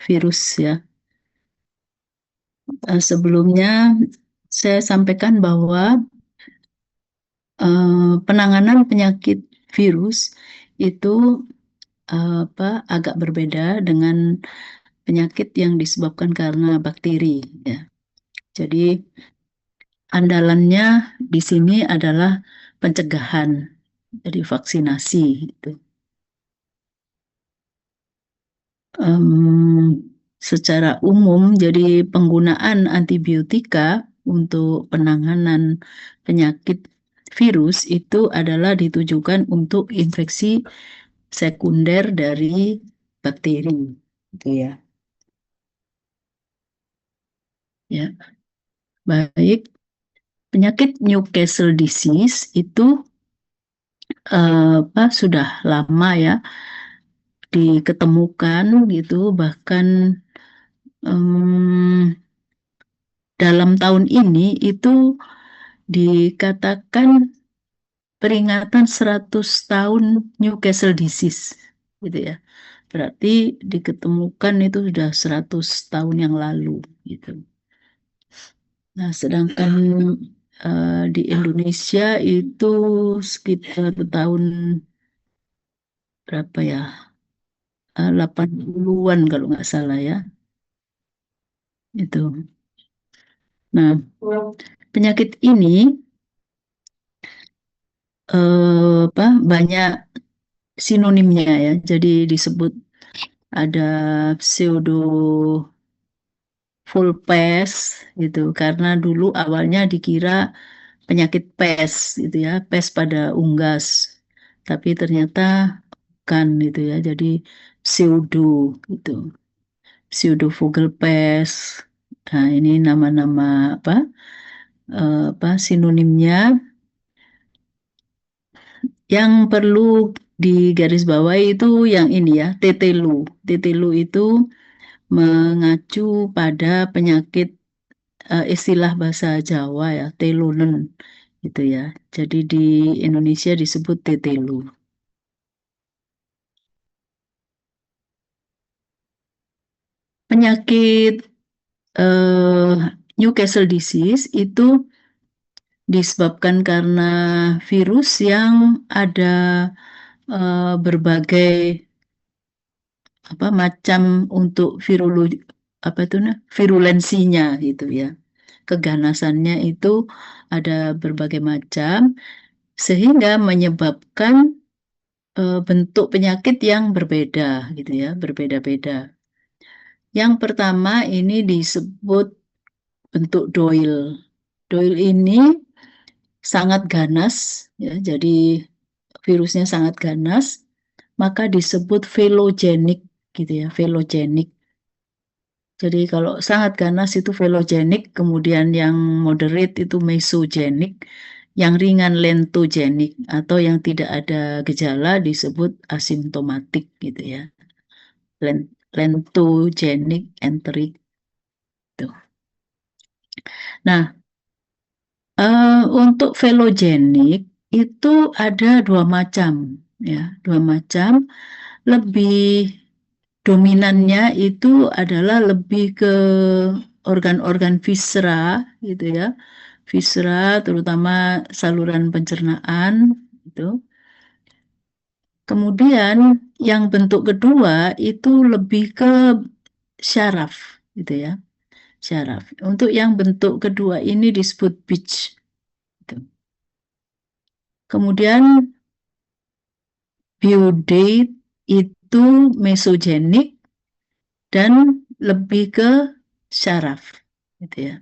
virus ya. Sebelumnya saya sampaikan bahwa penanganan penyakit virus itu agak berbeda dengan penyakit yang disebabkan karena bakteri ya. Jadi andalannya di sini adalah pencegahan, jadi vaksinasi gitu. Secara umum, jadi penggunaan antibiotika untuk penanganan penyakit virus itu adalah ditujukan untuk infeksi sekunder dari bakteri, gitu ya. Ya, baik. Penyakit Newcastle disease itu sudah lama ya diketemukan gitu, bahkan em, dalam tahun ini itu dikatakan peringatan 100 tahun Newcastle disease gitu ya. Berarti diketemukan itu sudah 100 tahun yang lalu gitu. Nah, sedangkan di Indonesia itu sekitar tahun berapa ya? 80-an kalau nggak salah ya. Itu. Nah, penyakit ini banyak sinonimnya ya. Jadi disebut ada pseudo full pes gitu karena dulu awalnya dikira penyakit pes gitu ya, pes pada unggas. Tapi ternyata bukan gitu ya. Jadi pseudo gitu. Pseudofocal pes. Nah, ini nama-nama sinonimnya yang perlu digarisbawahi itu yang ini ya, tetelu. Tetelu itu mengacu pada penyakit istilah bahasa Jawa ya, telunen gitu ya. Jadi di Indonesia disebut tetelu. Penyakit eh, Newcastle disease itu disebabkan karena virus yang ada berbagai macam untuk virulensinya gitu ya. Keganasannya itu ada berbagai macam sehingga menyebabkan bentuk penyakit yang berbeda gitu ya, berbeda-beda. Yang pertama ini disebut bentuk Doyle. Doyle ini sangat ganas ya, jadi virusnya sangat ganas, maka disebut velogenik gitu ya, velogenik. Jadi kalau sangat ganas itu velogenik, kemudian yang moderate itu mesogenik, yang ringan lentogenik atau yang tidak ada gejala disebut asimptomatik gitu ya. Lentogenik enterik itu. Nah, untuk velogenik itu ada dua macam ya, dua macam. Lebih dominannya itu adalah lebih ke organ-organ viscera gitu ya. Viscera terutama saluran pencernaan itu. Kemudian yang bentuk kedua itu lebih ke syaraf gitu ya. Syaraf. Untuk yang bentuk kedua ini disebut beach. Gitu. Kemudian biodate itu mesogenik dan lebih ke syaraf gitu ya.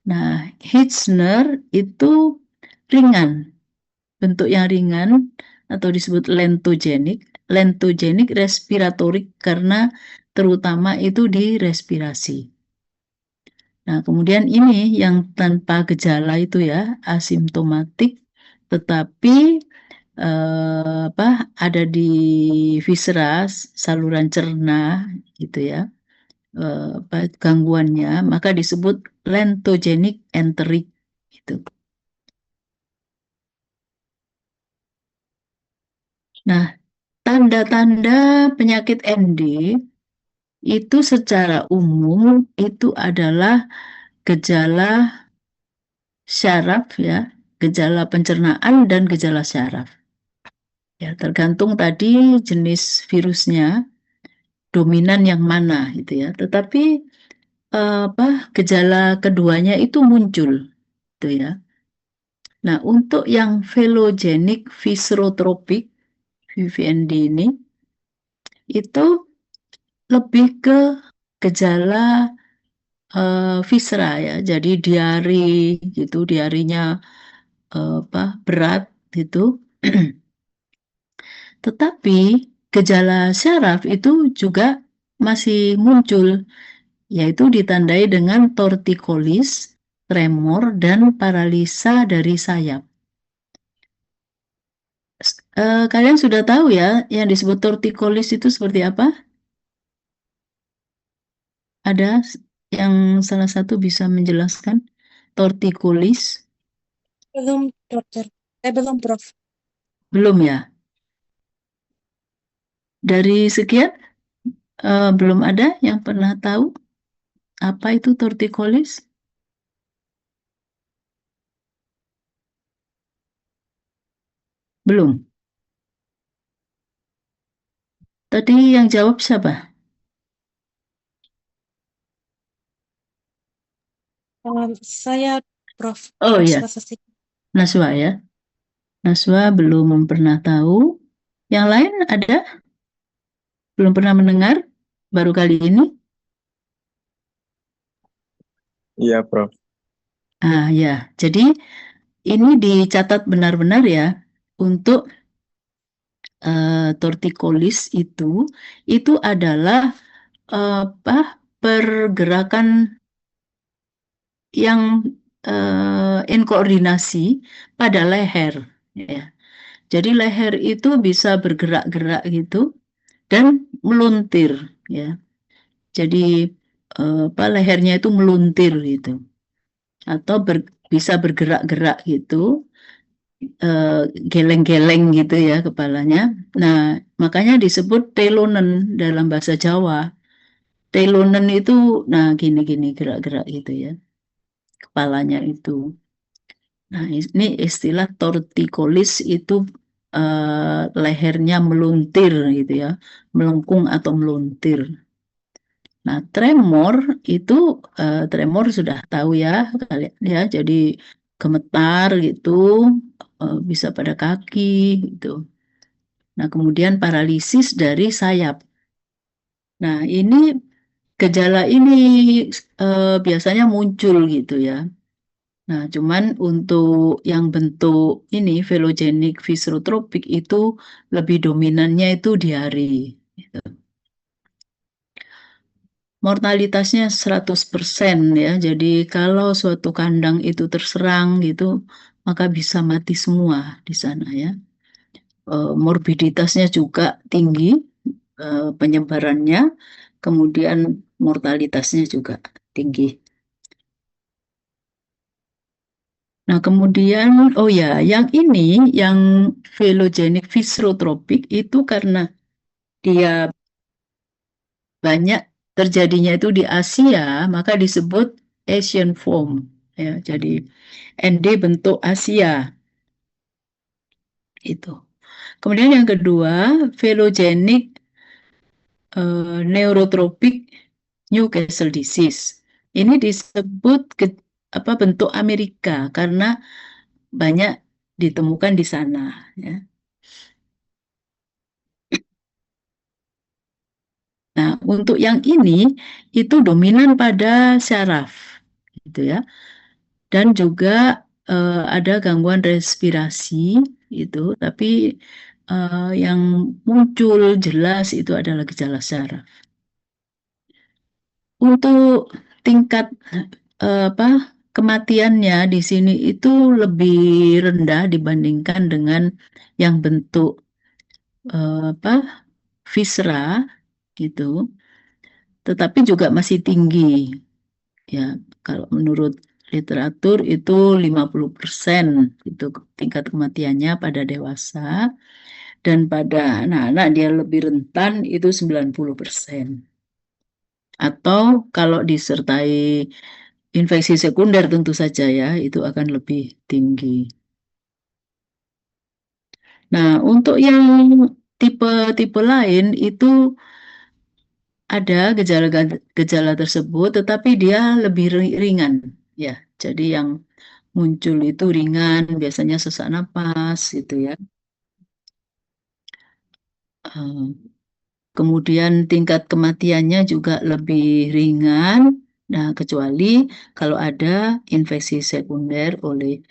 Nah, Hirschner itu ringan, bentuk yang ringan atau disebut lentogenik. Lentogenik respiratorik karena terutama itu di respirasi. Nah, kemudian ini yang tanpa gejala itu ya, asimptomatik, tetapi ada di viscera, saluran cerna gitu ya, gangguannya, maka disebut lentogenik enterik gitu. Nah, tanda-tanda penyakit ND itu secara umum itu adalah gejala syaraf ya, gejala pencernaan dan gejala syaraf. Ya, tergantung tadi jenis virusnya dominan yang mana gitu ya. Tetapi gejala keduanya itu muncul gitu ya. Nah, untuk yang velogenic viscerotrophic VVND ini itu lebih ke gejala viscera ya. Jadi diari gitu, diarinya berat gitu. Tetapi gejala syaraf itu juga masih muncul, yaitu ditandai dengan tortikolis, tremor, dan paralisa dari sayap. Kalian sudah tahu ya, yang disebut tortikolis itu seperti apa? Ada yang salah satu bisa menjelaskan tortikolis? Belum, dokter. Belum, Prof. Belum ya? Dari sekian, belum ada yang pernah tahu apa itu tortikolis? Belum. Tadi yang jawab siapa? Saya, Prof. Oh iya, Naswa Sasik. Naswa ya. Naswa belum pernah tahu. Yang lain ada? Belum pernah mendengar? Baru kali ini? Iya, Prof. Ya. Jadi ini dicatat benar-benar ya untuk tortikolis itu adalah apa pergerakan yang inkoordinasi pada leher ya. Jadi leher itu bisa bergerak-gerak gitu dan meluntir ya. Jadi lehernya itu meluntir gitu atau bisa bergerak-gerak gitu, geleng-geleng gitu ya kepalanya. Nah, makanya disebut telonen dalam bahasa Jawa. Telonen itu, nah gini-gini gerak-gerak gitu ya, kepalanya itu. Nah, ini istilah tortikolis itu lehernya meluntir gitu ya, melengkung atau meluntir. Nah, tremor itu tremor sudah tahu ya kalian ya, jadi gemetar gitu, bisa pada kaki gitu. Nah, kemudian paralisis dari sayap. Nah, ini gejala ini biasanya muncul gitu ya. Nah, cuman untuk yang bentuk ini velogenic viscerotrophic itu lebih dominannya itu diare. Gitu. Mortalitasnya 100% ya. Jadi kalau suatu kandang itu terserang gitu, maka bisa mati semua di sana ya. Morbiditasnya juga tinggi, penyebarannya, kemudian mortalitasnya juga tinggi. Nah, kemudian, oh ya, yang ini, yang velogenic viscerotrophic itu karena dia banyak terjadinya itu di Asia, maka disebut Asian form. Ya, jadi ND bentuk Asia itu. Kemudian yang kedua, velogenic neurotropic Newcastle disease. Ini disebut bentuk Amerika karena banyak ditemukan di sana. Ya. Nah, untuk yang ini itu dominan pada syaraf, gitu ya. Dan juga ada gangguan respirasi itu, tapi yang muncul jelas itu adalah gejala syaraf. Untuk tingkat kematiannya di sini itu lebih rendah dibandingkan dengan yang bentuk viscera gitu, tetapi juga masih tinggi. Ya, kalau menurut literatur itu 50% itu tingkat kematiannya pada dewasa dan pada anak-anak dia lebih rentan itu 90%. Atau kalau disertai infeksi sekunder tentu saja ya, itu akan lebih tinggi. Nah, untuk yang tipe-tipe lain itu ada gejala tersebut, tetapi dia lebih ringan ya. Jadi yang muncul itu ringan, biasanya sesak napas gitu ya. Kemudian tingkat kematiannya juga lebih ringan. Nah, kecuali kalau ada infeksi sekunder oleh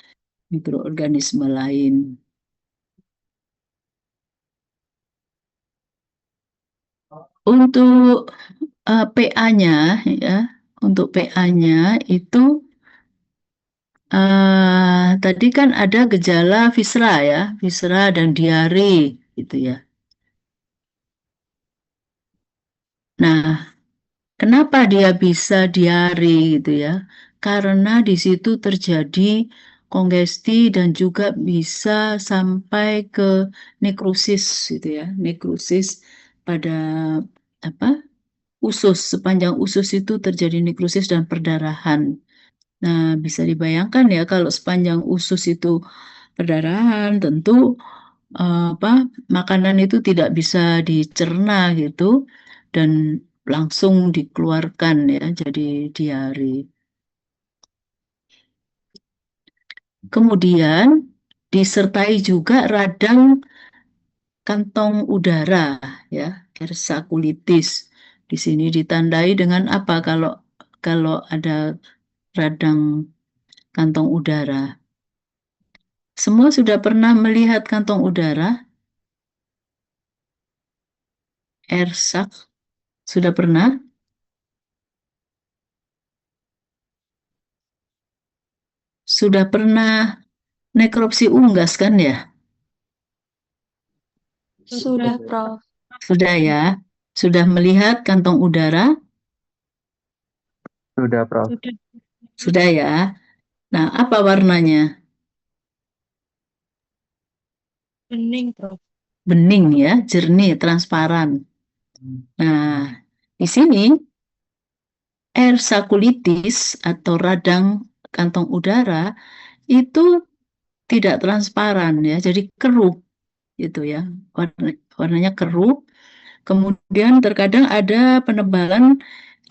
mikroorganisme lain. Untuk PA-nya ya, untuk PA-nya itu tadi kan ada gejala visera ya, visera dan diare gitu ya. Nah, kenapa dia bisa diare gitu ya? Karena di situ terjadi kongesti dan juga bisa sampai ke nekrosis gitu ya, nekrosis pada apa? Usus, sepanjang usus itu terjadi nekrosis dan perdarahan. Nah, bisa dibayangkan ya kalau sepanjang usus itu perdarahan, tentu apa makanan itu tidak bisa dicerna gitu dan langsung dikeluarkan ya, jadi diare. Kemudian disertai juga radang kantong udara ya, ersakulitis. Di sini ditandai dengan apa kalau kalau ada radang kantong udara? Semua sudah pernah melihat kantong udara, ersak, sudah pernah? Sudah pernah nekropsi unggas kan ya? Sudah, Prof. Sudah ya? Sudah melihat kantong udara? Sudah, Prof. Sudah. Sudah ya? Nah, apa warnanya? Bening, Prof. Bening ya, jernih, transparan. Nah, di sini ersakulitis atau radang kantong udara itu tidak transparan ya, jadi keruh gitu ya. Warnanya keruh. Kemudian terkadang ada penebalan,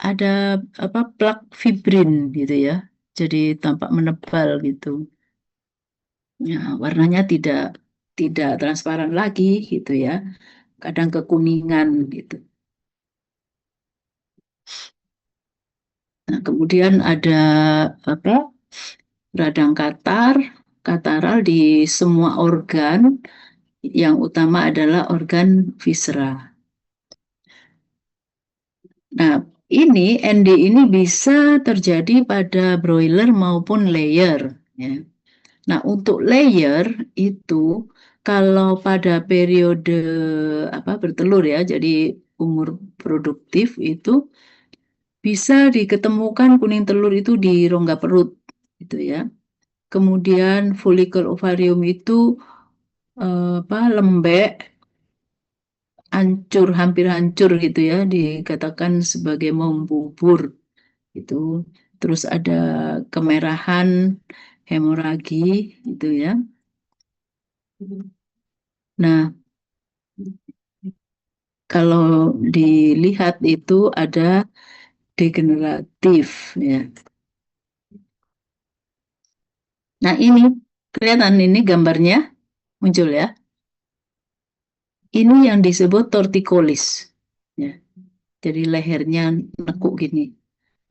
ada apa plak fibrin gitu ya. Jadi tampak menebal gitu. Ya, warnanya tidak transparan lagi gitu ya. Kadang kekuningan gitu. Nah, kemudian ada apa? Radang kataral di semua organ, yang utama adalah organ viscera. Nah, ND ini bisa terjadi pada broiler maupun layer. Ya. Nah, untuk layer itu kalau pada periode apa bertelur ya, jadi umur produktif itu bisa diketemukan kuning telur itu di rongga perut, gitu ya. Kemudian folikel ovarium itu apa lembek, hancur, hampir hancur gitu ya, dikatakan sebagai membubur itu. Terus ada kemerahan, hemoragi gitu ya. Nah, kalau dilihat itu ada degeneratif ya. Nah, ini kelihatan ini gambarnya muncul ya. Ini yang disebut torticollis. Ya. Jadi lehernya nekuk gini.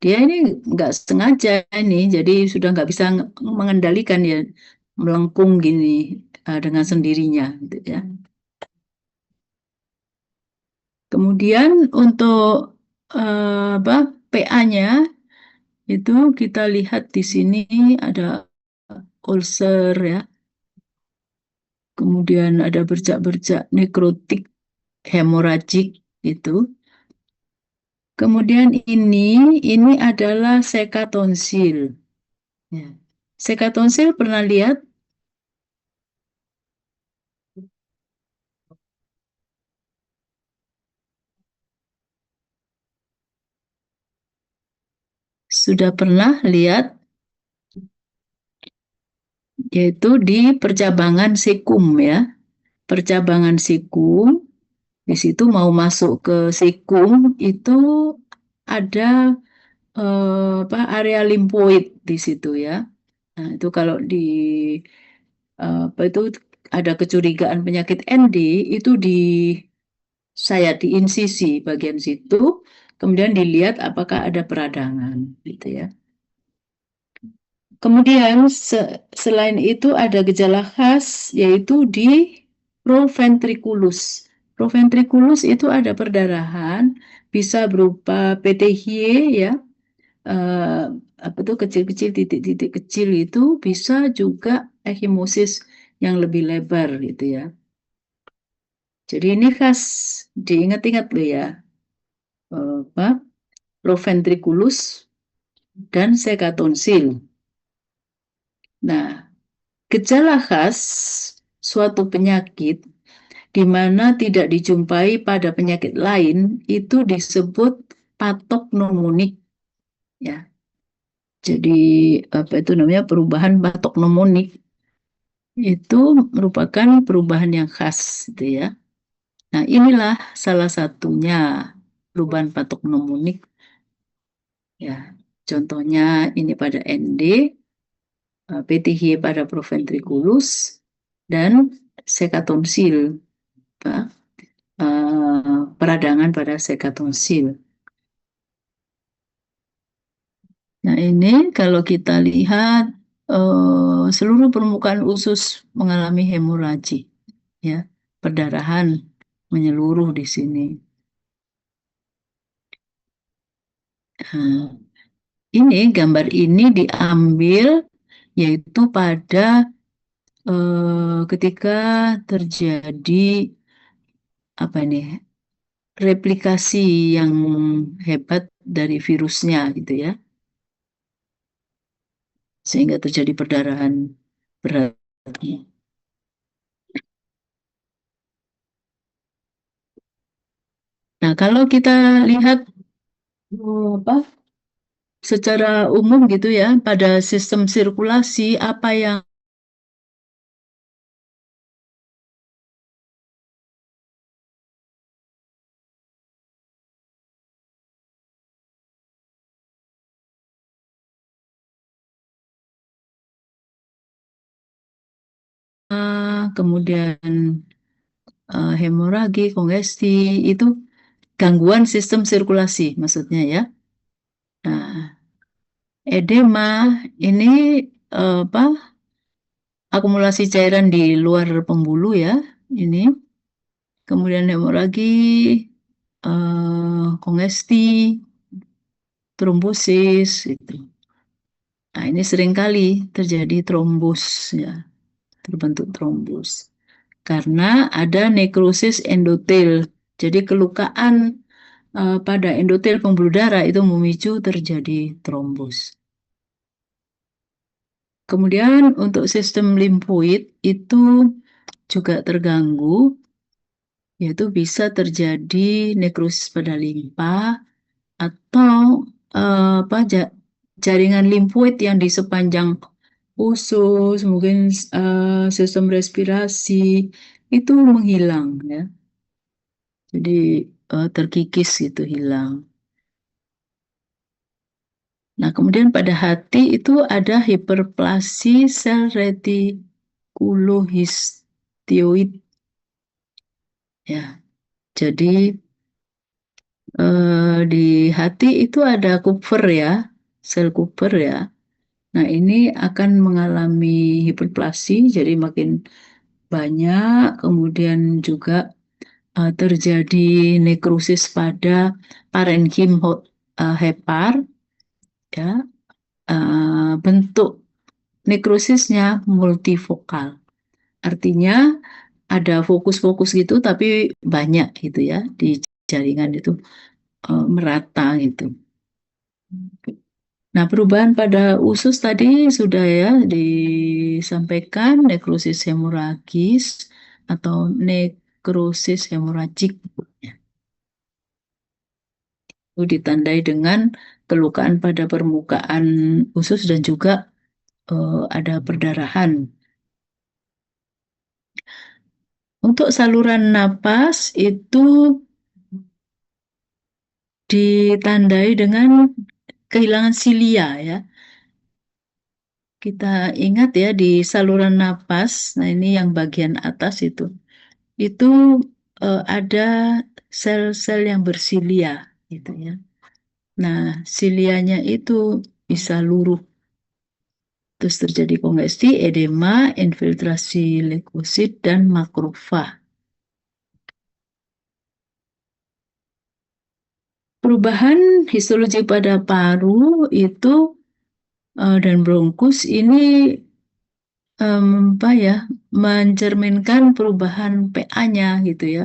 Dia ini nggak sengaja ini, jadi sudah nggak bisa mengendalikan ya, melengkung gini dengan sendirinya, gitu ya. Kemudian untuk apa PA-nya itu kita lihat di sini ada ulcer ya, kemudian ada bercak-bercak nekrotik hemoragik itu. Kemudian ini adalah sekatonsil. Ya. Sekatonsil pernah lihat? sudah pernah lihat, yaitu di percabangan sikum ya. Percabangan sikum, di situ mau masuk ke sikum itu ada area limfoid di situ ya. Nah, itu kalau di itu ada kecurigaan penyakit ND itu saya diinsisi bagian situ, kemudian dilihat apakah ada peradangan gitu ya. Kemudian selain itu ada gejala khas yaitu di proventriculus. Proventriculus itu ada perdarahan, bisa berupa PTHY ya, apa tuh kecil-kecil titik-titik kecil itu bisa juga ekimosis yang lebih lebar gitu ya. Jadi ini khas diingat-ingat loh ya, proventriculus dan sekatonsil. Nah, gejala khas suatu penyakit di mana tidak dijumpai pada penyakit lain itu disebut patognomonik ya. Jadi apa itu namanya perubahan patognomonik itu merupakan perubahan yang khas gitu ya. Nah, inilah salah satunya perubahan patognomonik ya. Contohnya ini pada ND, PTHY pada proventriculus dan sekatonsil, peradangan pada sekatonsil. Nah, ini kalau kita lihat seluruh permukaan usus mengalami hemoragi, ya, perdarahan menyeluruh di sini. Nah, ini gambar ini diambil yaitu pada ketika terjadi apa ini replikasi yang hebat dari virusnya gitu ya, sehingga terjadi perdarahan berat. Nah, kalau kita lihat secara umum gitu ya, pada sistem sirkulasi apa yang kemudian hemoragi, kongesti, itu gangguan sistem sirkulasi maksudnya ya. Nah, edema ini akumulasi cairan di luar pembuluh ya, ini. Kemudian hemoragi, kongesti, trombosis, itu. Nah, ini seringkali terjadi trombus ya, terbentuk trombus. Karena ada nekrosis endotel. Jadi kelukaan pada endotel pembuluh darah itu memicu terjadi trombus. Kemudian untuk sistem limfoid itu juga terganggu, yaitu bisa terjadi nekrosis pada limpa atau jaringan limfoid yang di sepanjang usus, mungkin sistem respirasi itu menghilang ya. Jadi terkikis gitu, hilang. Nah, kemudian pada hati itu ada hiperplasi sel retikulohistioid. Ya, jadi di hati itu ada Kupfer ya, sel Kupfer ya. Nah, ini akan mengalami hiperplasi, jadi makin banyak, kemudian juga terjadi nekrosis pada parenkim hepar, ya, bentuk nekrosisnya multifokal. Artinya ada fokus-fokus gitu, tapi banyak gitu ya di jaringan itu merata gitu. Nah, perubahan pada usus tadi sudah ya disampaikan, nekrosis hemoragis atau nekrosis hemoragik. Itu ditandai dengan kelukaan pada permukaan usus dan juga ada perdarahan. Untuk saluran napas itu ditandai dengan kehilangan silia ya. Kita ingat ya di saluran napas, nah ini yang bagian atas itu ada sel-sel yang bersilia gitu ya. Nah, silianya itu bisa luruh. Terus terjadi kongesti, edema, infiltrasi leukosit, dan makrofag. Perubahan histologi pada paru itu dan bronkus ini apa ya, mencerminkan perubahan PA-nya gitu ya.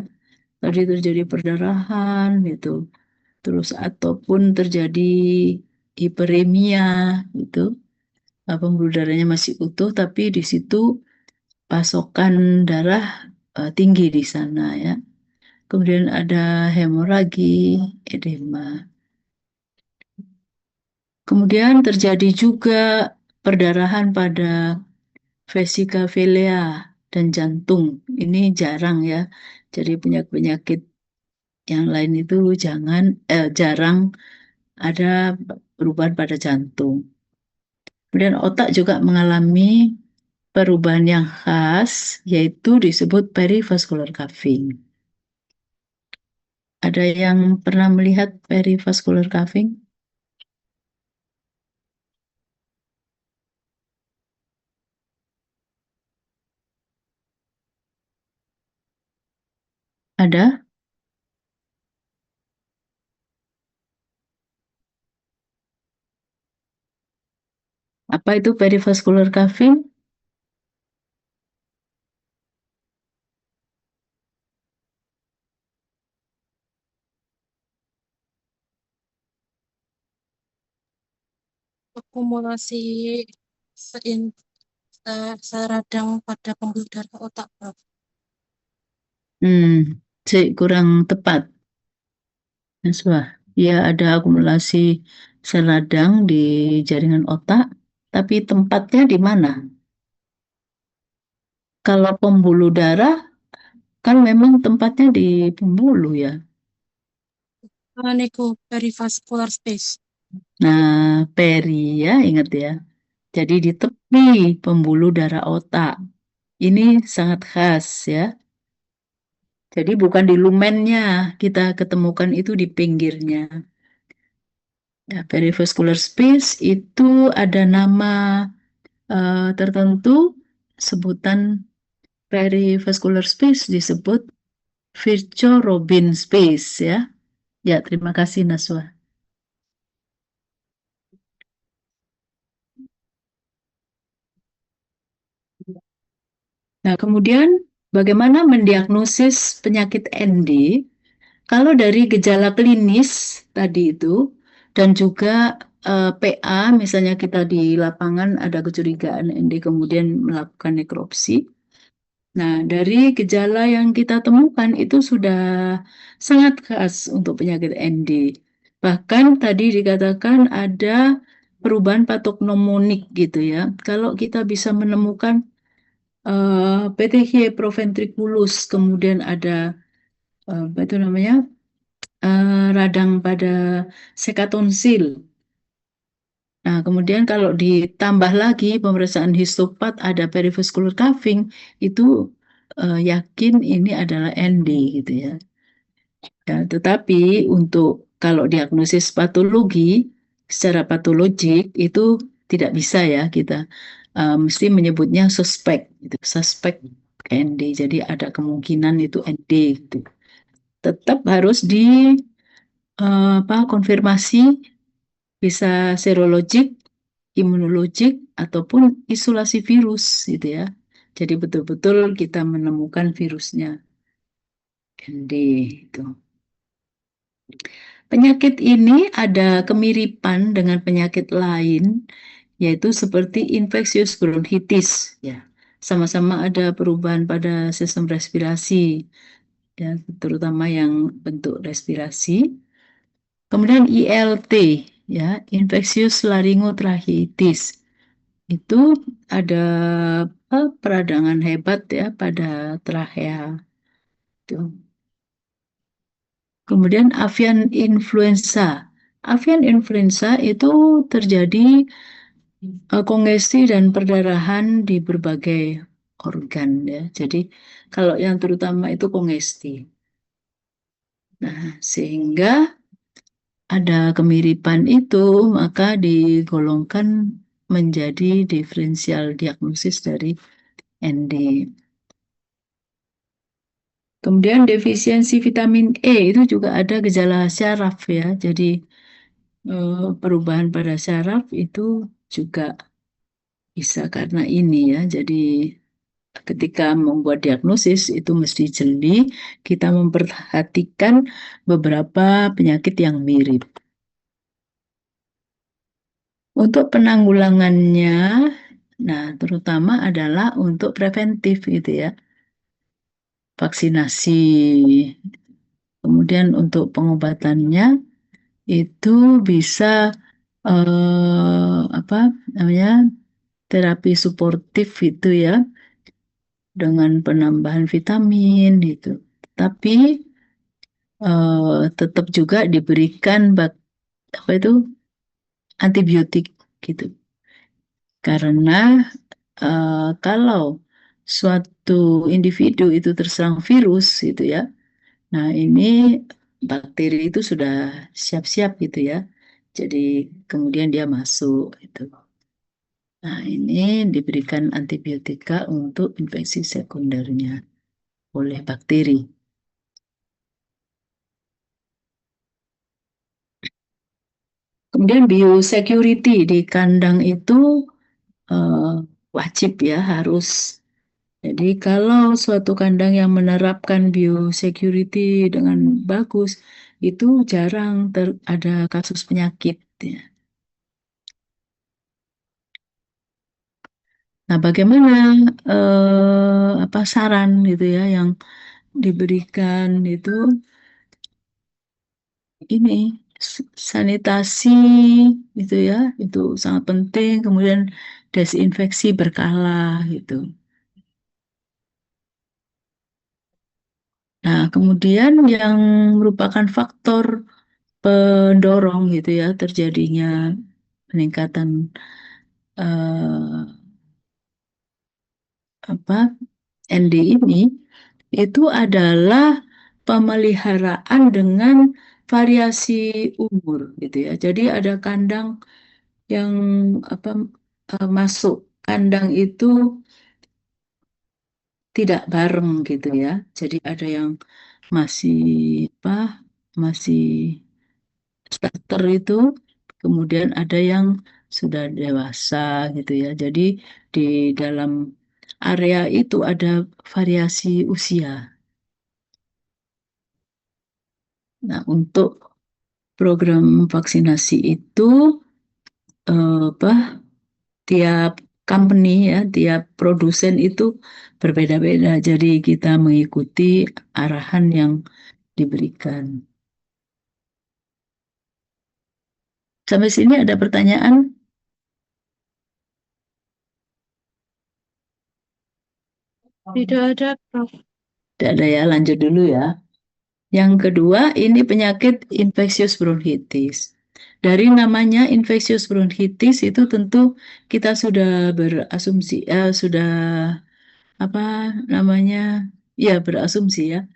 Tadi terjadi perdarahan gitu. Terus ataupun terjadi hiperemia gitu. Pembuluh darahnya masih utuh tapi di situ pasokan darah tinggi di sana ya. Kemudian ada hemoragi, edema. Kemudian terjadi juga perdarahan pada vesika vilea dan jantung. Ini jarang ya. Jadi penyakit-penyakit yang lain itu jarang ada perubahan pada jantung. Kemudian otak juga mengalami perubahan yang khas, yaitu disebut perivascular cuffing. Ada yang pernah melihat perivascular cuffing? Ada? Apa itu perivascular cuffing? Akumulasi seradang pada pembuluh darah otak, Prof. Kurang tepat. Wah, ya ada akumulasi sel radang di jaringan otak, tapi tempatnya di mana? Kalau pembuluh darah kan memang tempatnya di pembuluh ya. Niku perivascular space. Nah, peri ya, ingat ya. Jadi di tepi pembuluh darah otak. Ini sangat khas ya. Jadi bukan di lumennya, kita ketemukan itu di pinggirnya. Ya, perivascular space itu ada nama tertentu, sebutan perivascular space disebut Virchow-Robin space ya. Ya, terima kasih Naswa. Nah, kemudian bagaimana mendiagnosis penyakit ND? Kalau dari gejala klinis tadi itu dan juga PA, misalnya kita di lapangan ada kecurigaan ND kemudian melakukan nekropsi. Nah, dari gejala yang kita temukan itu sudah sangat khas untuk penyakit ND. Bahkan tadi dikatakan ada perubahan patognomonik gitu ya. Kalau kita bisa menemukan PTH proventriculus, kemudian ada apa itu namanya radang pada sekatonsil. Nah, kemudian kalau ditambah lagi pemeriksaan histopat ada perivascular cuffing, itu yakin ini adalah ND gitu ya. Ya, tetapi untuk kalau diagnosis patologi secara patologik itu tidak bisa ya kita mesti menyebutnya suspek, itu suspek ND. Jadi ada kemungkinan itu ND gitu. Tetap harus di konfirmasi bisa serologik, imunologik ataupun isolasi virus gitu ya. Jadi betul-betul kita menemukan virusnya. ND itu. Penyakit ini ada kemiripan dengan penyakit lain, yaitu seperti infeksius bronkitis ya. Sama-sama ada perubahan pada sistem respirasi ya, terutama yang bentuk respirasi. Kemudian ILT, ya, infeksius laringotracheatis. Itu ada peradangan hebat ya pada trachea. Tuh. Kemudian avian influenza. Avian influenza itu terjadi kongesti dan perdarahan di berbagai organ ya. Jadi kalau yang terutama itu kongesti. Nah, sehingga ada kemiripan itu, maka digolongkan menjadi diferensial diagnosis dari ND. Kemudian defisiensi vitamin E itu juga ada gejala syaraf ya. Jadi perubahan pada syaraf itu juga bisa karena ini ya. Jadi ketika membuat diagnosis itu mesti jeli, kita memperhatikan beberapa penyakit yang mirip. Untuk penanggulangannya, nah terutama adalah untuk preventif gitu ya, vaksinasi. Kemudian untuk pengobatannya itu bisa apa namanya terapi suportif itu ya dengan penambahan vitamin gitu. Tapi tetap juga diberikan apa itu antibiotik gitu. Karena kalau suatu individu itu terserang virus gitu ya, nah ini bakteri itu sudah siap-siap gitu ya. Jadi kemudian dia masuk gitu. Nah ini diberikan antibiotika untuk infeksi sekundernya oleh bakteri. Kemudian biosecurity di kandang itu wajib ya harus. Jadi kalau suatu kandang yang menerapkan biosecurity dengan bagus, itu jarang ada kasus penyakit. Ya. Nah, bagaimana apa saran gitu ya yang diberikan itu ini sanitasi gitu ya, itu sangat penting. Kemudian desinfeksi berkala gitu. Nah, kemudian yang merupakan faktor pendorong gitu ya terjadinya peningkatan eh, apa ND ini itu adalah pemeliharaan dengan variasi umur gitu ya. Jadi ada kandang yang apa masuk kandang itu tidak bareng gitu ya. Jadi ada yang masih apa masih starter itu, kemudian ada yang sudah dewasa gitu ya. Jadi di dalam area itu ada variasi usia. Nah, untuk program vaksinasi itu apa tiap company ya, tiap produsen itu berbeda-beda. Jadi kita mengikuti arahan yang diberikan. Sampai sini ada pertanyaan? Tidak ada, Prof. Tidak ada ya, lanjut dulu ya. Yang kedua, ini penyakit infeksius bronkitis. Dari namanya infeksius bronkitis itu tentu kita sudah berasumsi, sudah apa namanya, ya berasumsi ya,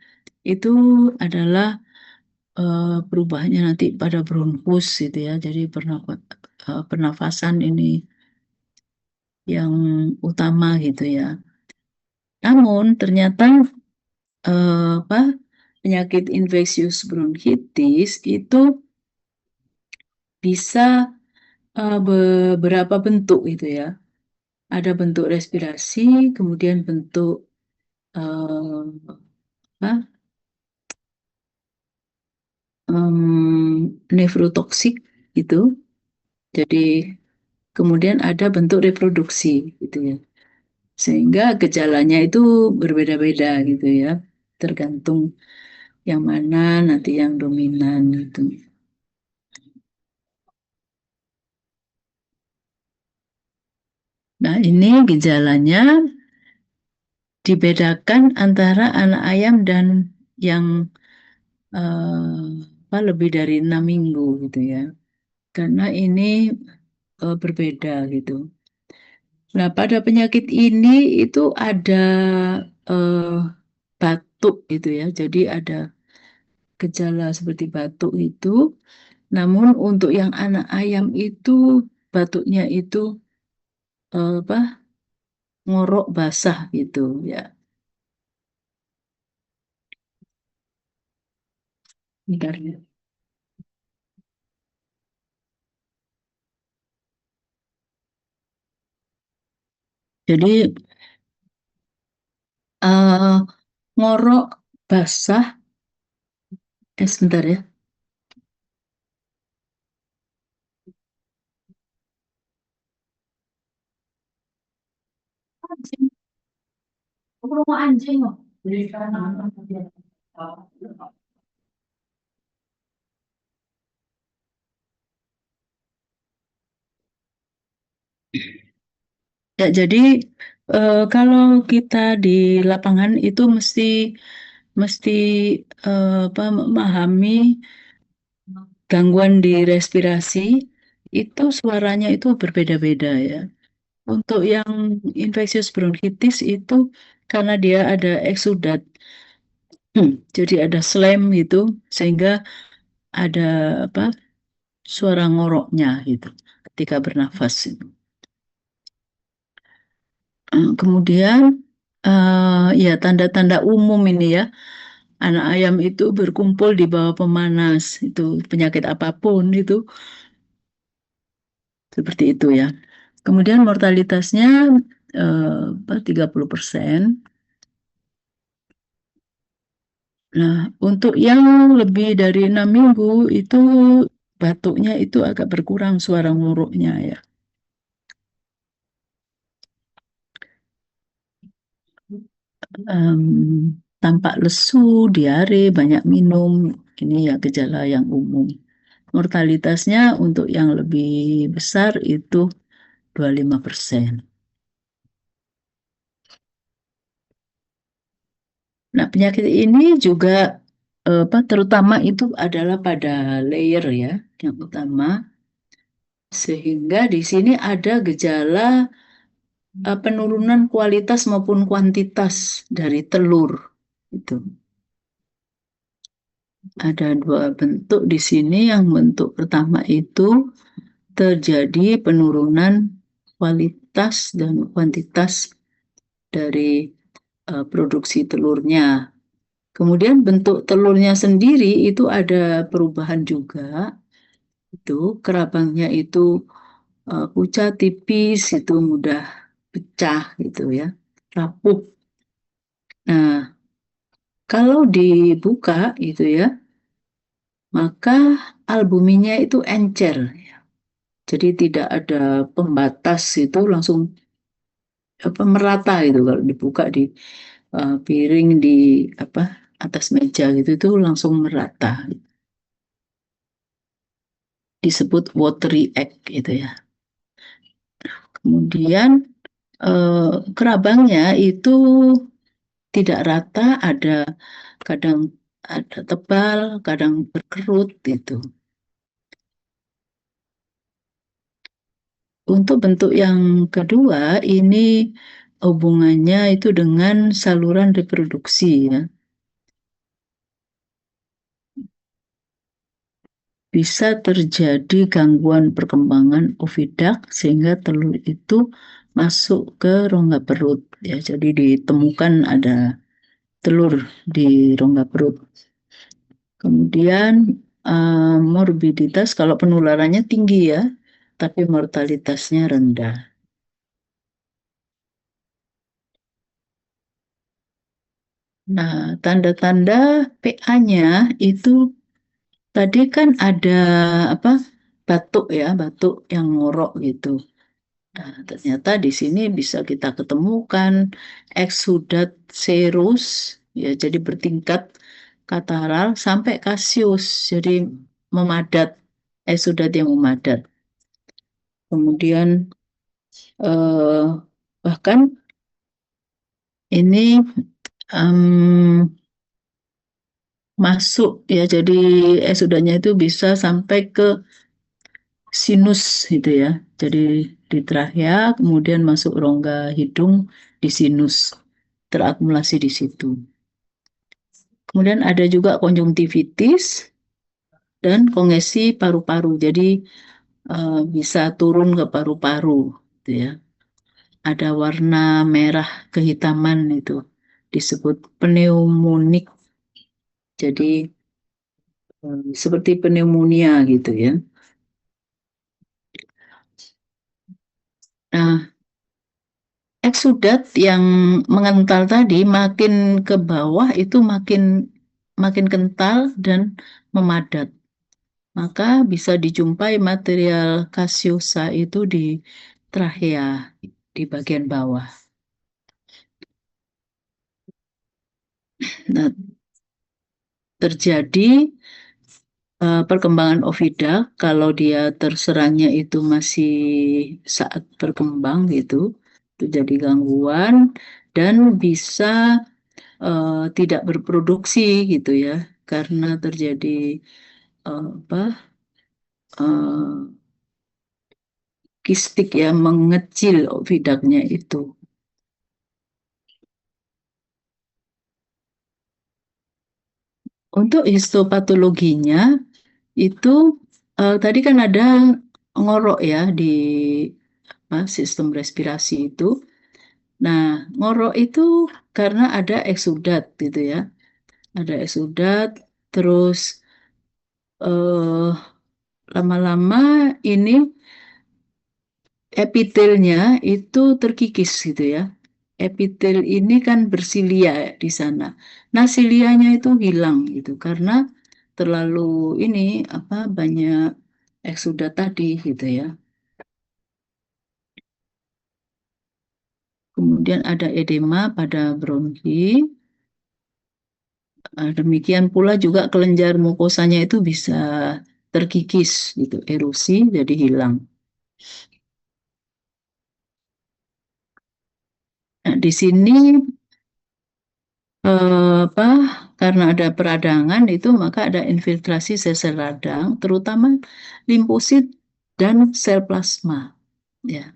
itu adalah perubahannya nanti pada bronkus gitu ya. Jadi pernafasan ini yang utama gitu ya. Namun ternyata apa penyakit infeksius bronkitis itu bisa beberapa bentuk itu ya. Ada bentuk respirasi, kemudian bentuk apa, nefrotoksik gitu. Jadi kemudian ada bentuk reproduksi gitu ya. Sehingga gejalanya itu berbeda-beda gitu ya. Tergantung yang mana nanti yang dominan gitu. Nah, ini gejalanya dibedakan antara anak ayam dan yang lebih dari 6 minggu gitu ya. Karena ini berbeda gitu. Nah, pada penyakit ini itu ada eh, batuk gitu ya. Jadi ada gejala seperti batuk itu. Namun untuk yang anak ayam itu batuknya itu apa ngorok basah gitu ya. Bentar ya. Jadi eh, ngorok basah, sebentar ya. Anjing, aku anjing loh. Ya, jadi kalau kita di lapangan itu mesti memahami gangguan di respirasi itu suaranya itu berbeda-beda ya. Untuk yang infeksius bronkitis itu karena dia ada eksudat, jadi ada slam gitu, sehingga ada apa suara ngoroknya gitu ketika bernafas itu. Kemudian ya tanda-tanda umum ini ya, anak ayam itu berkumpul di bawah pemanas itu penyakit apapun itu seperti itu ya. Kemudian mortalitasnya 30%. Nah, untuk yang lebih dari 6 minggu itu batuknya itu agak berkurang suara nguruknya ya. Em, Tampak lesu, diare, banyak minum, ini ya gejala yang umum. Mortalitasnya untuk yang lebih besar itu 25%. Nah, penyakit ini juga terutama itu adalah pada layer ya, yang utama. Sehingga di sini ada gejala penurunan kualitas maupun kuantitas dari telur. Itu ada dua bentuk di sini. Yang bentuk pertama itu terjadi penurunan kualitas dan kuantitas dari produksi telurnya. Kemudian bentuk telurnya sendiri itu ada perubahan juga. Itu kerabangnya itu pucat tipis, itu mudah pecah gitu ya, rapuh. Nah, kalau dibuka itu ya, maka albuminnya itu encer. Jadi tidak ada pembatas itu langsung merata gitu kalau dibuka di piring di apa atas meja gitu itu langsung merata. Disebut watery egg gitu ya. Kemudian kerabangnya itu tidak rata, kadang ada tebal, kadang berkerut itu. Untuk bentuk yang kedua ini hubungannya itu dengan saluran reproduksi ya. Bisa terjadi gangguan perkembangan oviduct sehingga telur itu masuk ke rongga perut ya. Jadi ditemukan ada telur di rongga perut. Kemudian morbiditas kalau penularannya tinggi ya, tapi mortalitasnya rendah. Nah, tanda-tanda PA-nya itu tadi kan ada apa? Batuk ya, batuk yang ngorok gitu. Nah, ternyata di sini bisa kita ketemukan eksudat serus ya, jadi bertingkat kataral sampai kasius, jadi memadat, eksudat yang memadat. Kemudian Eh, bahkan ini masuk ya, jadi sudahnya itu bisa sampai ke sinus gitu ya. Jadi di trachea, kemudian masuk rongga hidung di sinus, terakumulasi di situ. Kemudian ada juga konjungtivitis dan kongesi paru-paru. Jadi bisa turun ke paru-paru, gitu ya. Ada warna merah kehitaman itu disebut pneumonik. Jadi seperti pneumonia gitu ya. Nah, eksudat yang mengental tadi makin ke bawah itu makin makin kental dan memadat. Maka bisa dijumpai material kasiosa itu di trachea di bagian bawah. Nah, terjadi perkembangan ovidak kalau dia terserangnya itu masih saat berkembang gitu, itu jadi gangguan dan bisa tidak berproduksi gitu ya karena terjadi apa kistik ya mengecil ovidaknya itu. Untuk histopatologinya itu tadi kan ada ngorok ya di sistem respirasi itu. Nah, ngorok itu karena ada eksudat gitu ya. Ada eksudat, terus eh, lama-lama ini epitelnya itu terkikis gitu ya. Epitel ini kan bersilia di sana. Nah, silianya itu hilang gitu karena terlalu ini banyak eksudat tadi gitu ya. Kemudian ada edema pada bronki. Demikian pula juga kelenjar mukosanya itu bisa terkikis gitu, erosi jadi hilang. Nah, di sini apa karena ada peradangan itu maka ada infiltrasi sel-sel radang terutama limfosit dan sel plasma ya.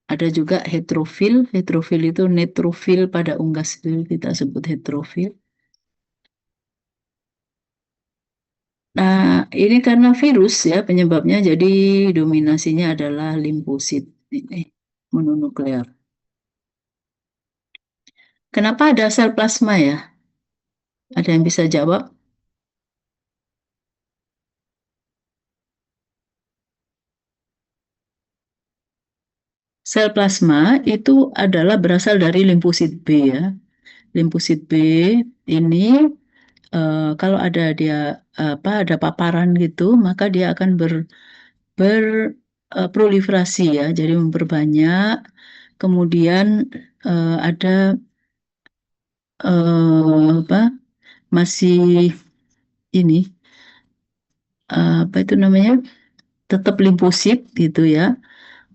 Ada juga heterofil. Heterofil itu neutrofil pada unggas itu kita sebut heterofil. Nah, ini karena virus ya penyebabnya jadi dominasinya adalah limfosit ini mononuklear. Kenapa ada sel plasma ya? Ada yang bisa jawab? Sel plasma itu adalah berasal dari limfosit B ya. Limfosit B ini kalau ada dia ada paparan gitu, maka dia akan proliferasi ya, jadi memperbanyak. Kemudian ada masih ini apa itu namanya tetap limfosit gitu ya.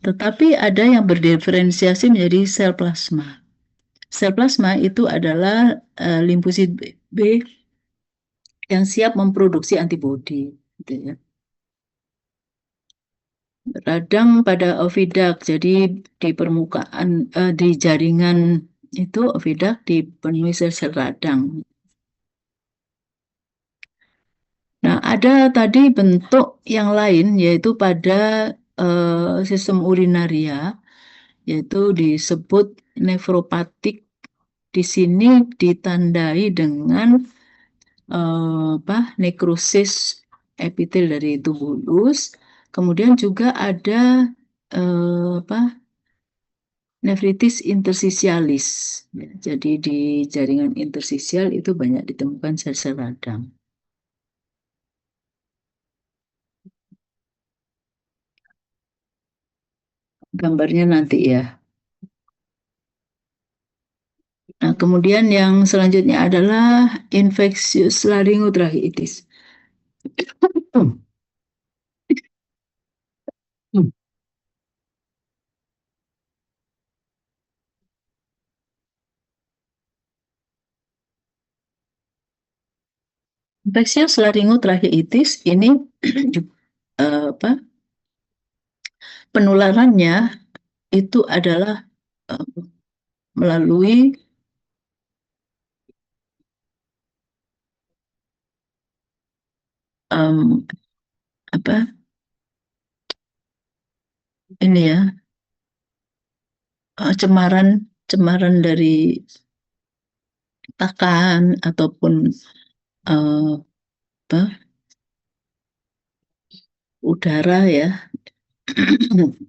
Tetapi ada yang berdiferensiasi menjadi sel plasma. Sel plasma itu adalah limfosit B yang siap memproduksi antibodi, gitu ya. Radang pada ovidak, jadi di permukaan di jaringan itu ovidak dipenuhi sel-sel radang. Nah, ada tadi bentuk yang lain yaitu pada sistem urinaria, yaitu disebut nefropatik. Di sini ditandai dengan nekrosis epitel dari tubulus. Kemudian juga ada nefritis interstisialis. Ya, jadi di jaringan interstisial itu banyak ditemukan sel-sel radang. Gambarnya nanti ya. Nah, kemudian yang selanjutnya adalah infeksius laryngotracheitis. Infeksius laringotracheitis ini penularannya itu adalah melalui ini ya, cemaran dari takan ataupun udara ya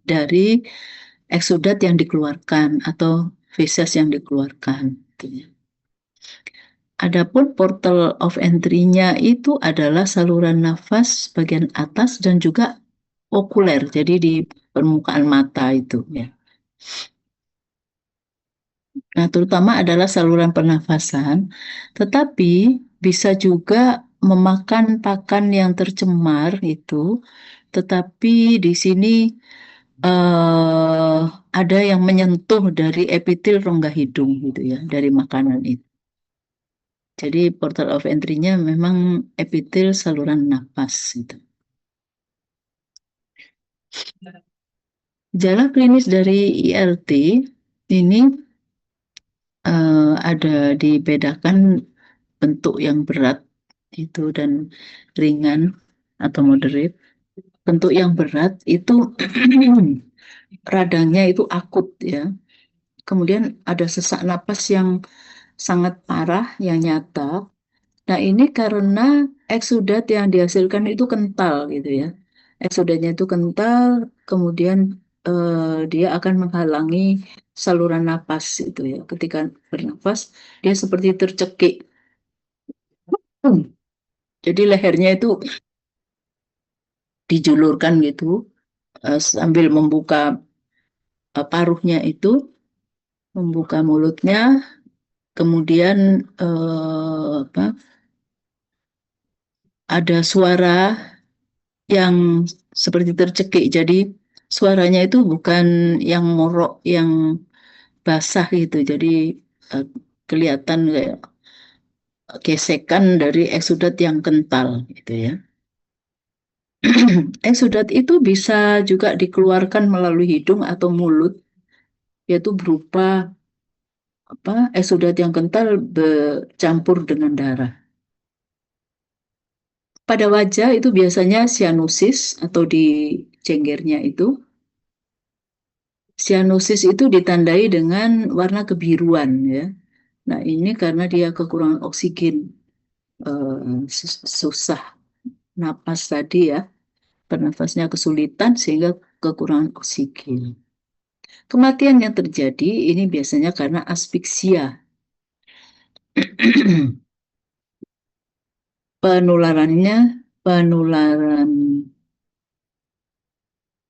dari eksudat yang dikeluarkan atau feses yang dikeluarkan. Adapun portal of entry-nya itu adalah saluran nafas bagian atas dan juga okuler, jadi di permukaan mata itu ya. Nah, terutama adalah saluran pernafasan, tetapi bisa juga memakan pakan yang tercemar itu, tetapi di sini ada yang menyentuh dari epitel rongga hidung gitu ya, dari makanan itu. Jadi portal of entry-nya memang epitel saluran nafas gitu. Gejala klinis dari ILT ini ada dibedakan bentuk yang berat itu dan ringan atau moderate. Bentuk yang berat itu radangnya itu akut ya. Kemudian ada sesak napas yang sangat parah yang nyata. Nah, ini karena eksudat yang dihasilkan itu kental gitu ya. Eksudatnya itu kental, kemudian dia akan menghalangi saluran napas itu ya. Ketika bernapas, dia seperti tercekik. Jadi lehernya itu dijulurkan gitu sambil membuka paruhnya itu, membuka mulutnya, kemudian ada suara yang seperti tercekik. Jadi suaranya itu bukan yang ngorok, yang basah gitu. Jadi kelihatan kayak gesekan dari eksudat yang kental gitu ya. Eksudat itu bisa juga dikeluarkan melalui hidung atau mulut, yaitu berupa eksudat yang kental bercampur dengan darah. Pada wajah itu biasanya sianusis atau di cenggernya itu. Sianusis itu ditandai dengan warna kebiruan ya. Nah, ini karena dia kekurangan oksigen, susah napas tadi ya, bernafasnya kesulitan sehingga kekurangan oksigen. Kematian yang terjadi ini biasanya karena asfiksia. Penularan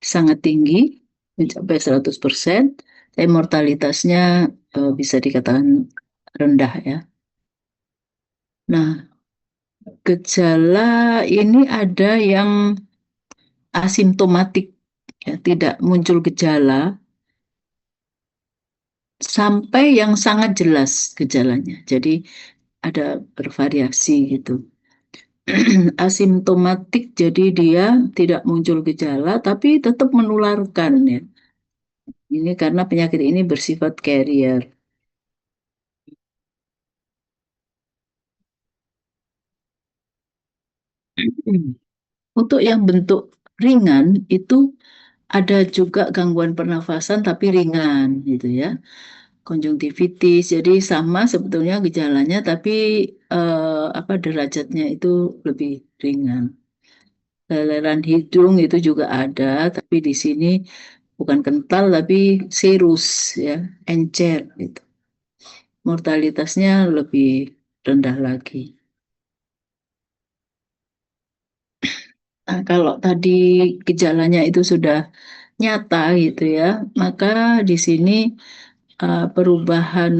sangat tinggi, mencapai 100%, tapi mortalitasnya bisa dikatakan rendah ya. Nah, gejala ini ada yang asimptomatik, ya, tidak muncul gejala, sampai yang sangat jelas gejalanya. Jadi ada bervariasi gitu. Asimptomatik, jadi dia tidak muncul gejala, tapi tetap menularkan ya. Ini karena penyakit ini bersifat carrier. Untuk yang bentuk ringan itu ada juga gangguan pernafasan tapi ringan gitu ya. Konjungtivitis, jadi sama sebetulnya gejalanya tapi derajatnya itu lebih ringan. Kelainan hidung itu juga ada, tapi di sini bukan kental tapi serus ya, encer gitu. Mortalitasnya lebih rendah lagi. Nah, kalau tadi gejalanya itu sudah nyata gitu ya, maka di sini perubahan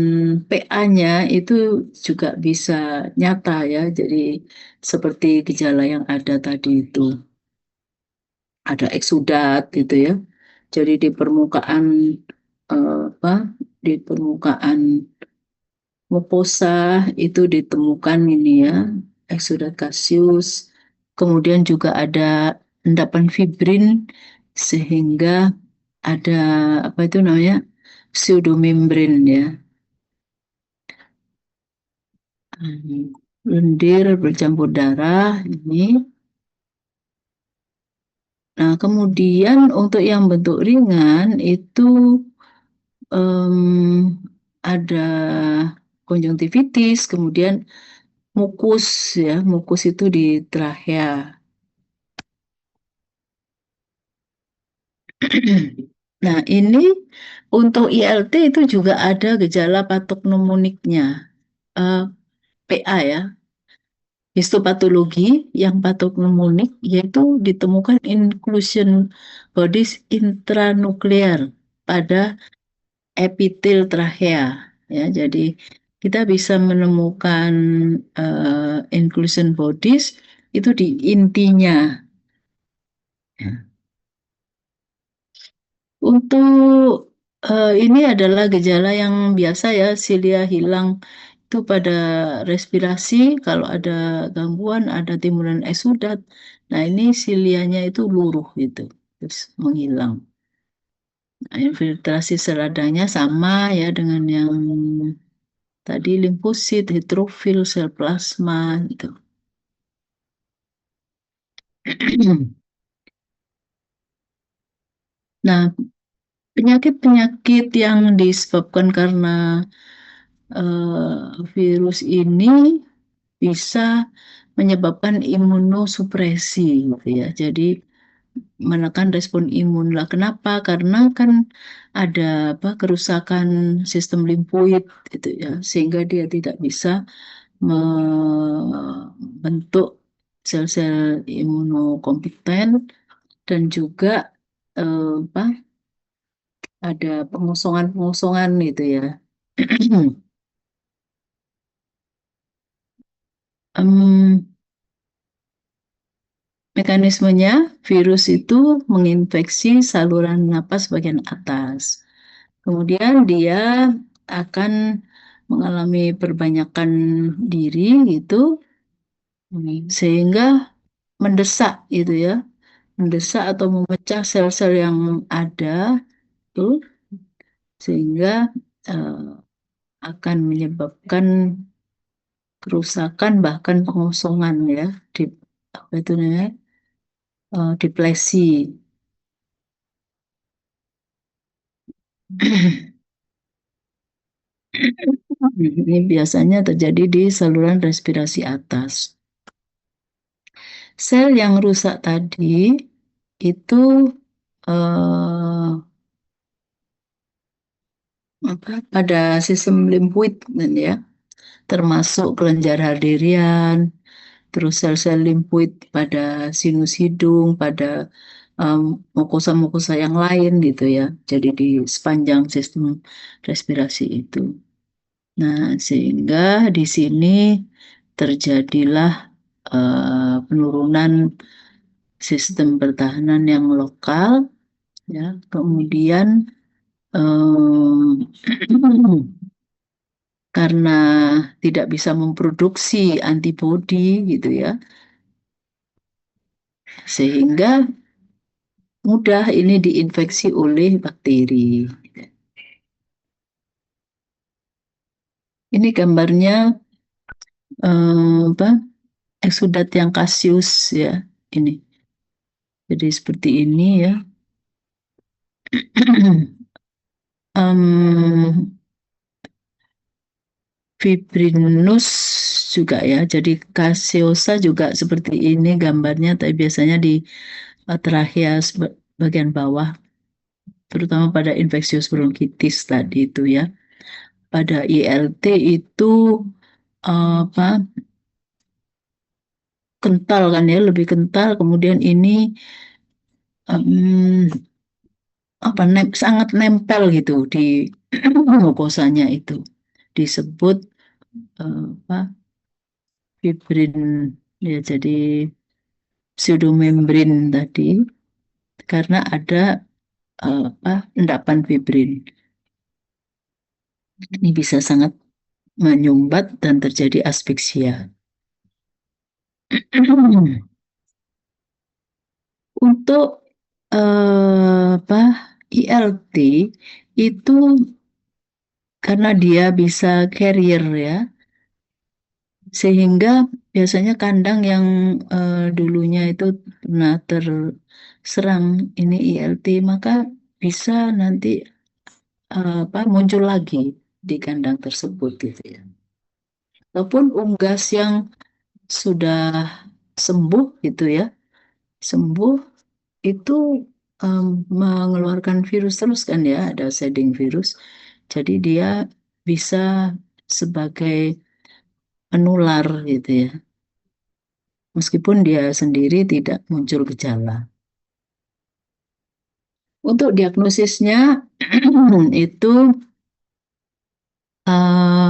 PA-nya itu juga bisa nyata ya. Jadi seperti gejala yang ada tadi itu. Ada eksudat gitu ya. Jadi di permukaan di permukaan mukosa itu ditemukan ini ya, eksudat kasius, kemudian juga ada endapan fibrin sehingga ada apa itu namanya pseudomembran ya. Lendir bercampur darah ini. Nah, kemudian untuk yang bentuk ringan itu ada konjungtivitis, kemudian mukus ya, mukus itu di trachea. Nah, ini untuk ILT itu juga ada gejala patognomoniknya, PA ya, histopatologi yang patognomonik yaitu ditemukan inclusion bodies intranuklear pada epitel trachea ya. Jadi kita bisa menemukan inclusion bodies itu di intinya. Ya. Untuk ini adalah gejala yang biasa ya, silia hilang itu pada respirasi, kalau ada gangguan, ada timbunan eksudat. Nah, ini silianya itu luruh gitu, terus menghilang. Nah, infiltrasi sel radangnya sama ya dengan yang tadi limfosit, neutrofil, sel plasma gitu. Nah, penyakit-penyakit yang disebabkan karena virus ini bisa menyebabkan imunosupresi gitu ya. Jadi menekan respon imun lah. Kenapa? Karena kan ada apa kerusakan sistem limfoid gitu ya, sehingga dia tidak bisa membentuk sel-sel imunokompeten dan juga apa ada pengosongan-pengosongan gitu ya. Mekanismenya virus itu menginfeksi saluran napas bagian atas. Kemudian dia akan mengalami perbanyakan diri gitu sehingga mendesak gitu ya. Mendesak atau memecah sel-sel yang ada tuh sehingga eh, akan menyebabkan kerusakan bahkan pengosongan ya di apa itu namanya diplesi. Ini biasanya terjadi di saluran respirasi atas. Sel yang rusak tadi itu eh, pada sistem limfoid ya, termasuk kelenjar Harderian, terus sel-sel limfoid pada sinus hidung, pada mukosa-mukosa yang lain gitu ya. Jadi di sepanjang sistem respirasi itu. Nah, sehingga di sini terjadilah penurunan sistem pertahanan yang lokal, ya. Kemudian karena tidak bisa memproduksi antibodi gitu ya, sehingga mudah ini diinfeksi oleh bakteri. Ini gambarnya apa? Eksudat yang kasius ya ini. Jadi seperti ini ya. Fibrinus juga ya. Jadi kaseosa juga seperti ini gambarnya, tapi biasanya di trachea bagian bawah, terutama pada infeksius bronkitis tadi itu ya. Pada ILT itu apa kental kan ya, lebih kental. Kemudian ini um, apa sangat nempel gitu di mukosanya itu. Disebut apa fibrin ya, jadi pseudomembran tadi karena ada apa endapan fibrin. Ini bisa sangat menyumbat dan terjadi aspeksia. Untuk apa ILT itu karena dia bisa carrier ya, sehingga biasanya kandang yang dulunya itu pernah terserang ini ILT, maka bisa nanti apa muncul lagi di kandang tersebut gitu ya. Ataupun unggas yang sudah sembuh gitu ya, sembuh itu mengeluarkan virus terus kan ya, ada shedding virus. Jadi dia bisa sebagai penular gitu ya. Meskipun dia sendiri tidak muncul gejala. Untuk diagnosisnya itu eh,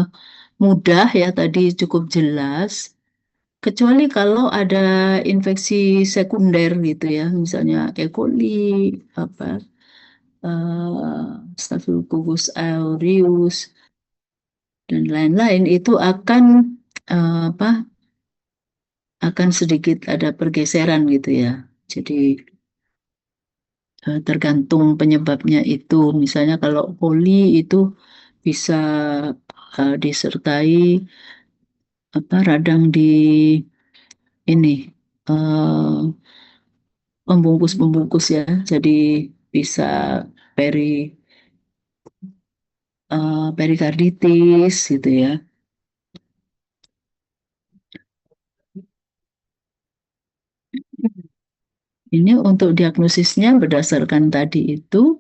mudah ya, tadi cukup jelas. Kecuali kalau ada infeksi sekunder gitu ya, misalnya E. coli, apa, Staphylococcus aureus, dan lain-lain, itu akan apa, akan sedikit ada pergeseran gitu ya. Jadi tergantung penyebabnya itu. Misalnya kalau poli itu bisa disertai apa radang di ini eh, pembungkus-pembungkus ya. Jadi bisa peri perikarditis gitu ya. Ini untuk diagnosisnya berdasarkan tadi itu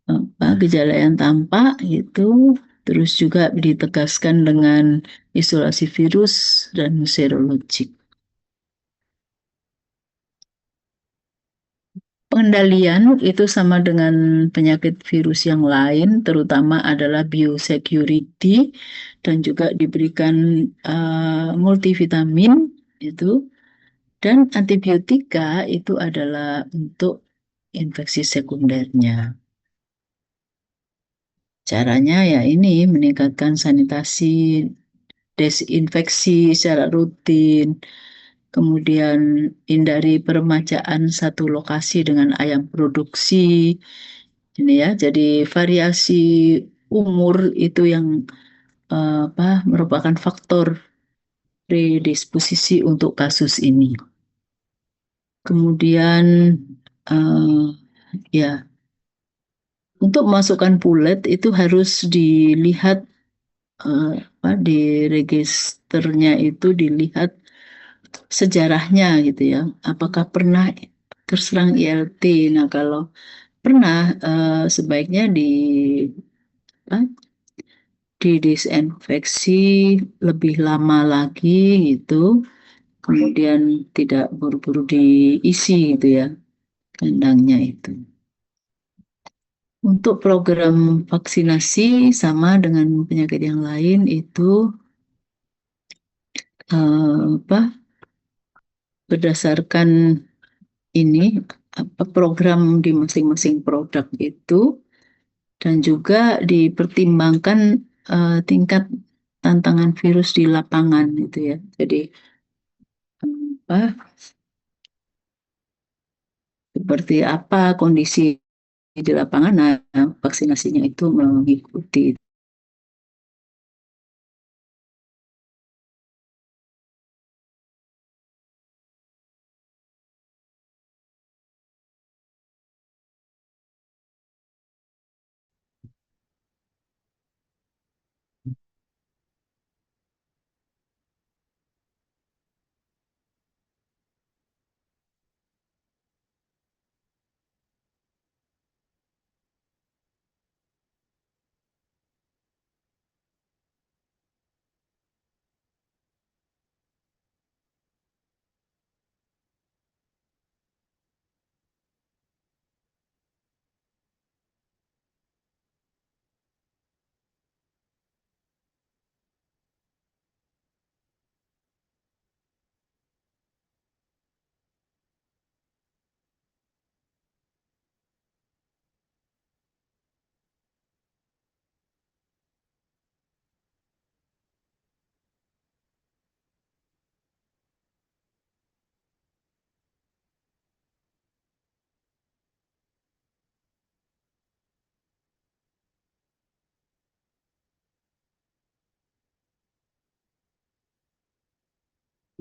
apa gejala yang tampak itu, terus juga ditegaskan dengan isolasi virus dan serologik. Pengendalian itu sama dengan penyakit virus yang lain, terutama adalah biosecurity dan juga diberikan multivitamin itu, dan antibiotika itu adalah untuk infeksi sekundernya. Caranya ya ini meningkatkan sanitasi, desinfeksi secara rutin, kemudian hindari peremajaan satu lokasi dengan ayam produksi. Ini ya, jadi variasi umur itu yang apa merupakan faktor predisposisi untuk kasus ini. Kemudian eh, ya, untuk memasukkan pulet itu harus dilihat apa, di registernya itu dilihat sejarahnya gitu ya. Apakah pernah terserang ILT? Nah, kalau pernah sebaiknya apa, didisinfeksi lebih lama lagi gitu. Kemudian tidak buru-buru diisi gitu ya kandangnya itu. Untuk program vaksinasi sama dengan penyakit yang lain itu apa berdasarkan ini apa program di masing-masing produk itu, dan juga dipertimbangkan tingkat tantangan virus di lapangan itu ya. Jadi apa seperti apa kondisi di lapangan, nah vaksinasinya itu mengikuti.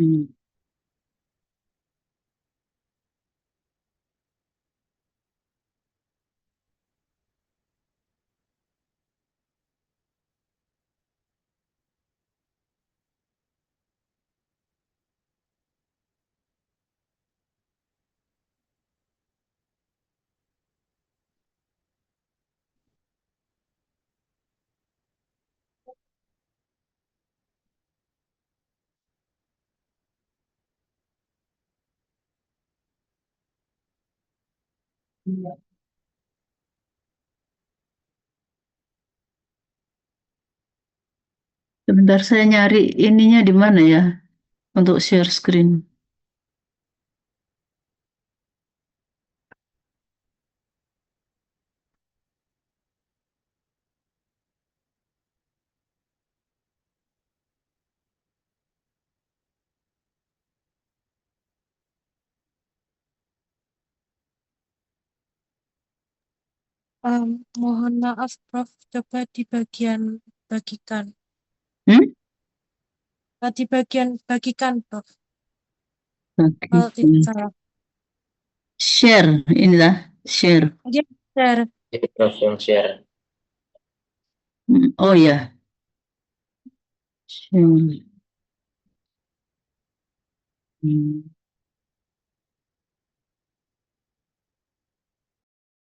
Hmm. Sebentar saya nyari ininya di mana ya untuk share screen. Mohon maaf, Prof. Coba di bagian bagikan. Hmm? Di bagian bagikan, Prof. Oke. Kalau tidak salah. Share inilah share. Dia share. Jadi Prof yang share. Oh ya. Share. Hmm.